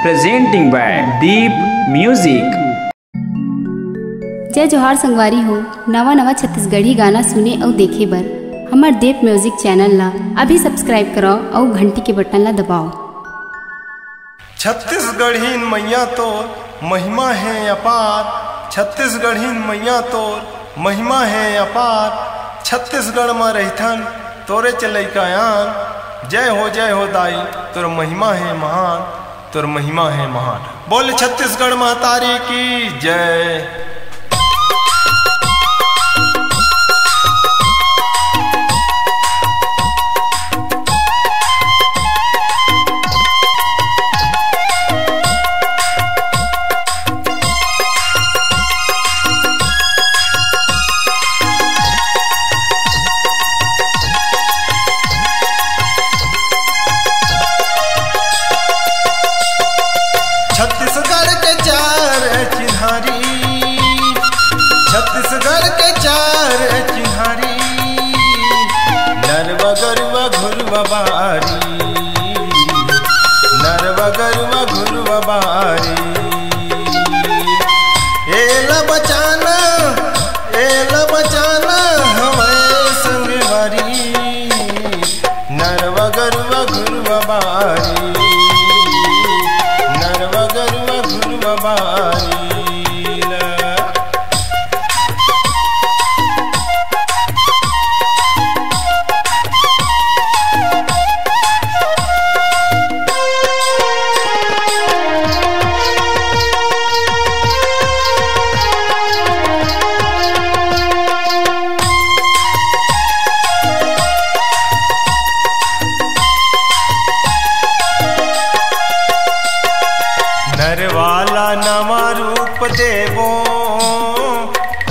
presenting by Deep Music। जय जोहार संगवारी हो। नवा छत्तीसगढ़ी गाना सुने और देखे बर हमार देव म्यूजिक चैनल ला अभी सब्सक्राइब करो और घंटी के बटन ला दबाओ। छत्तीसगढ़ी मैया तो महिमा है अपार, छत्तीसगढ़ी मैया तो महिमा है अपार। छत्तीसगढ़ में रहथन तोरे चलई कायान, जय हो दाई तोर महिमा है महान, तोर महिमा है महान। बोल छत्तीसगढ़ महतारी की जय। छत्तीसगढ़ के चार चिन्हारी, नरवा गरुआ घुरुआ बारी, नरवा गरुआ घुरुआ बारी। एला बचाना हमें संगवारी, नरवा गरुआ घुरुआ बारी, नरवा गरुआ घुरुआ बारी। नरवाला नवा रूप देवो,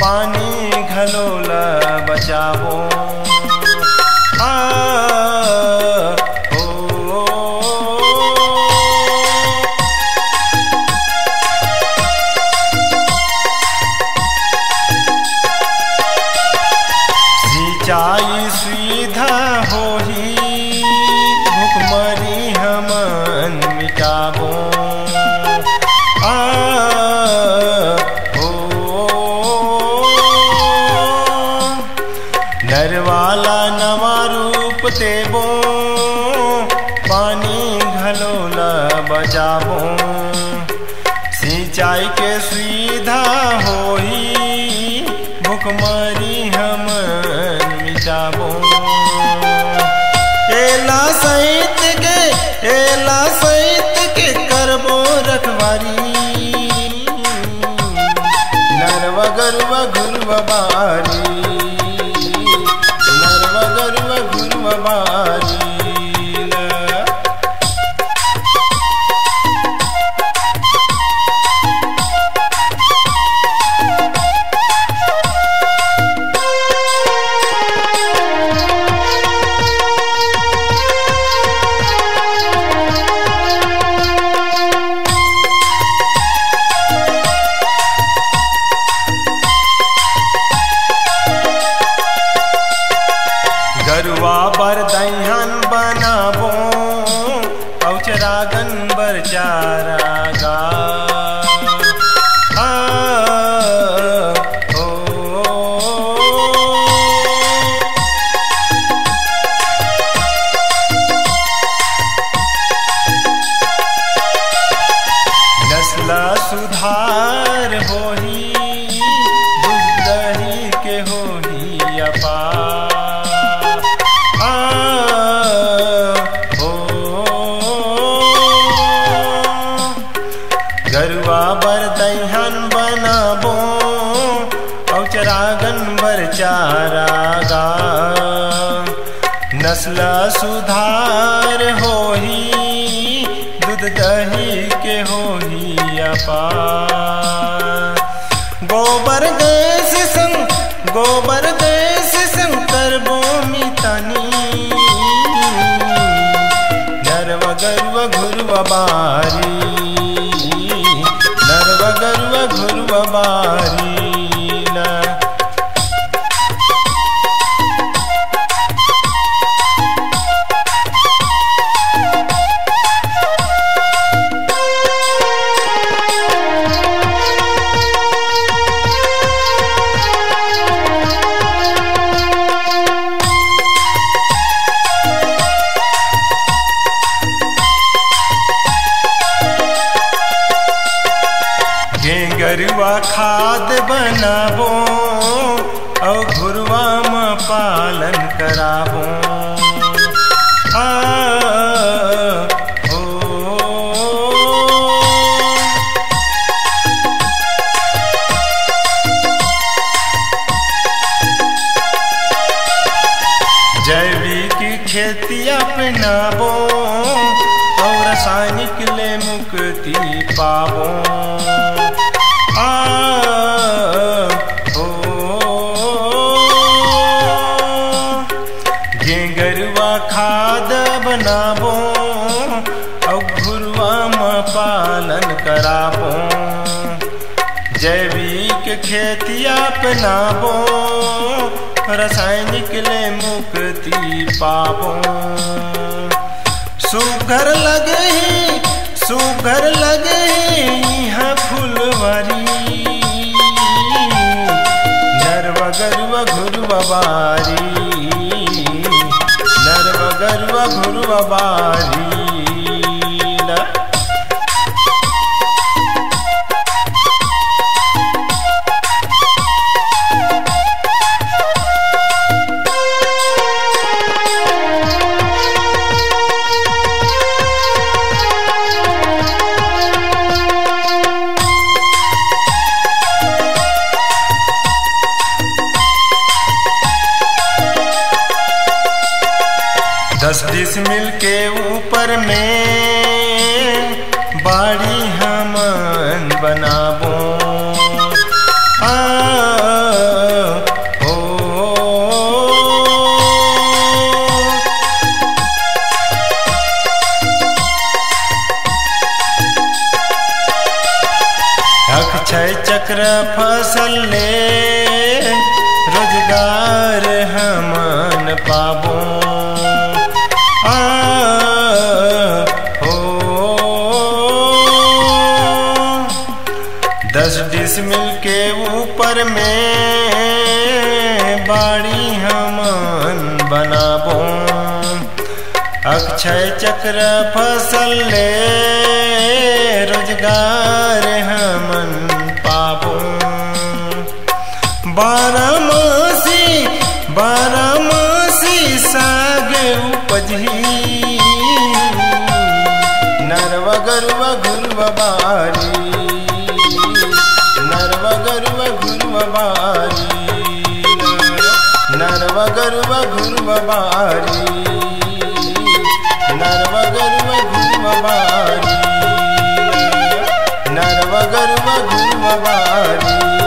पानी घलोला बचावो। सिंचाई सुविधा होही, भुखमरी हमन मिटावो। नरवाला नवा रूप देवो, पानी घलोला बचावो। सिंचाई के सुविधा होही, भुखमरी हमन मिटावो। एला सहित के करबो रखवारी, नरवा गरुआ घुरुआ बारी, नरवा गरुआ घुरुआ बारी। गरुआ बर दहिहन बनाबो, औचरागन बर चारागा। नस्ल सुधार होही, दूध दही के होही अपार। गरुआ बर दहिहन बनाबो, औचरागन बर चारागा। नस्ल सुधार होही, दूध दही के होही अपार। गोबर गैस संग करबो मितानी, नरवा गरुआ घुरुआ बारी, नरवा गरुआ घुरुआ बारी। गेंगरुआ खाद बनाबो और घुरवा में पालन कराबो। जैविक खेती अपनाबो और रासायनिक ले मुक्ति पाबो। गेंगरुआ खाद बनाबो और घुरवा में पालन कराबो। जैविक खेती अपनाबो रासायनिक ले मुक्ति पाबो। सुघर लगे यहाँ फुलवारी नरवा गरुआ घुरवा बारी नरवा गरुआ घुरवा बारी। दस डिसमिल के ऊपर में बाड़ी हमन बनाबो। अक्षय चक्र फसल ले रोजगार हमन पाबो। 10 डिसमिल के ऊपर में बाड़ी हमन बनाबो। अक्षय चक्र फसल ले रोजगार हमन पाबो। बारहमासी साग उपजही नरवा गरुआ घुरवा बारी नरवा गरुआ घुरवा बारी नरवा गरुआ घुरवा बारी नरवा गरुआ घुरवा बारी नरवा गरुआ घुरवा बारी।